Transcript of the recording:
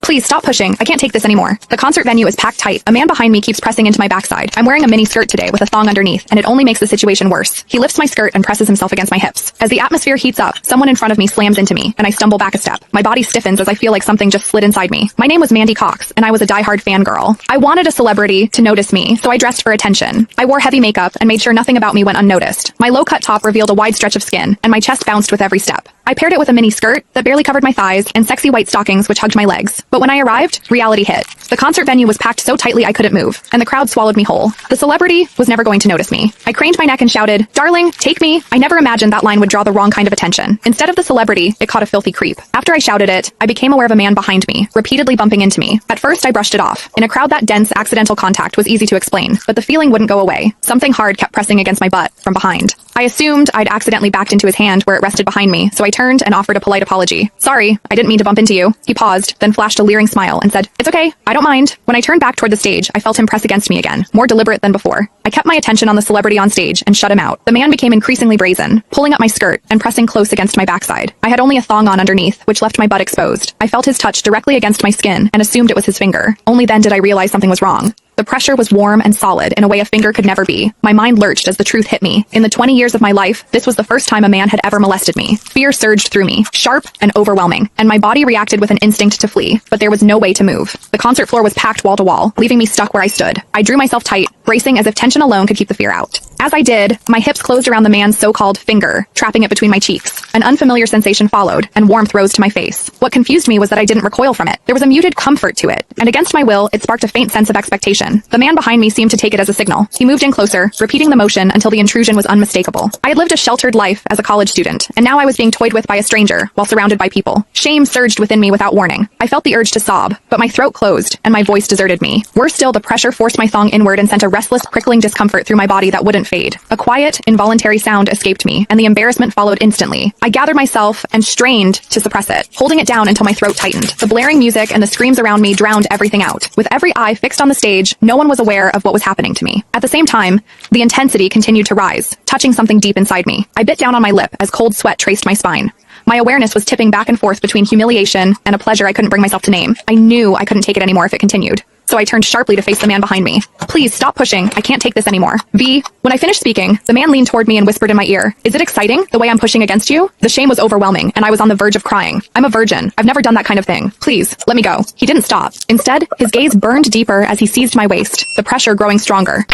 Please stop pushing. I can't take this anymore. The concert venue is packed tight. A man behind me keeps pressing into my backside. I'm wearing a mini skirt today with a thong underneath, and it only makes the situation worse. He lifts my skirt and presses himself against my hips. As the atmosphere heats up, someone in front of me slams into me, and I stumble back a step. My body stiffens as I feel like something just slid inside me. My name was Mandy Cox, and I was a diehard fangirl. I wanted a celebrity to notice me, so I dressed for attention. I wore heavy makeup and made sure nothing about me went unnoticed. My low-cut top revealed a wide stretch of skin, and my chest bounced with every step. I paired it with a mini skirt that barely covered my thighs and sexy white stockings which hugged my legs. But when I arrived, reality hit. The concert venue was packed so tightly I couldn't move, and the crowd swallowed me whole. The celebrity was never going to notice me. I craned my neck and shouted, "Darling, take me." I never imagined that line would draw the wrong kind of attention. Instead of the celebrity, it caught a filthy creep. After I shouted it, I became aware of a man behind me, repeatedly bumping into me. At first, I brushed it off. In a crowd that dense, accidental contact was easy to explain, but the feeling wouldn't go away. Something hard kept pressing against my butt from behind. I assumed I'd accidentally backed into his hand where it rested behind me, so I turned and offered a polite apology. "Sorry, I didn't mean to bump into you." He paused, then flashed a leering smile and said, "It's okay, I don't mind." When I turned back toward the stage, I felt him press against me again, more deliberate than before. I kept my attention on the celebrity on stage and shut him out. The man became increasingly brazen, pulling up my skirt and pressing close against my backside. I had only a thong on underneath, which left my butt exposed. I felt his touch directly against my skin and assumed it was his finger. Only then did I realize something was wrong. The pressure was warm and solid in a way a finger could never be. My mind lurched as the truth hit me. In the 20 years of my life, this was the first time a man had ever molested me. Fear surged through me, sharp and overwhelming, and my body reacted with an instinct to flee, but there was no way to move. The concert floor was packed wall to wall, leaving me stuck where I stood. I drew myself tight, bracing as if tension alone could keep the fear out. As I did, my hips closed around the man's so-called finger, trapping it between my cheeks. An unfamiliar sensation followed, and warmth rose to my face. What confused me was that I didn't recoil from it. There was a muted comfort to it, and against my will, it sparked a faint sense of expectation. The man behind me seemed to take it as a signal. He moved in closer, repeating the motion until the intrusion was unmistakable. I had lived a sheltered life as a college student, and now I was being toyed with by a stranger while surrounded by people. Shame surged within me without warning. I felt the urge to sob, but my throat closed, and my voice deserted me. Worse still, the pressure forced my thong inward and sent a restless, prickling discomfort through my body that wouldn't fade. A quiet, involuntary sound escaped me, and the embarrassment followed instantly. I gathered myself and strained to suppress it, holding it down until my throat tightened. The blaring music and the screams around me drowned everything out. With every eye fixed on the stage, no one was aware of what was happening to me. At the same time, the intensity continued to rise, touching something deep inside me. I bit down on my lip as cold sweat traced my spine. My awareness was tipping back and forth between humiliation and a pleasure I couldn't bring myself to name. I knew I couldn't take it anymore if it continued. So I turned sharply to face the man behind me. "Please stop pushing. I can't take this anymore." When I finished speaking, the man leaned toward me and whispered in my ear, "Is it exciting, the way I'm pushing against you?" The shame was overwhelming, and I was on the verge of crying. "I'm a virgin. I've never done that kind of thing. Please, let me go." He didn't stop. Instead, his gaze burned deeper as he seized my waist, the pressure growing stronger.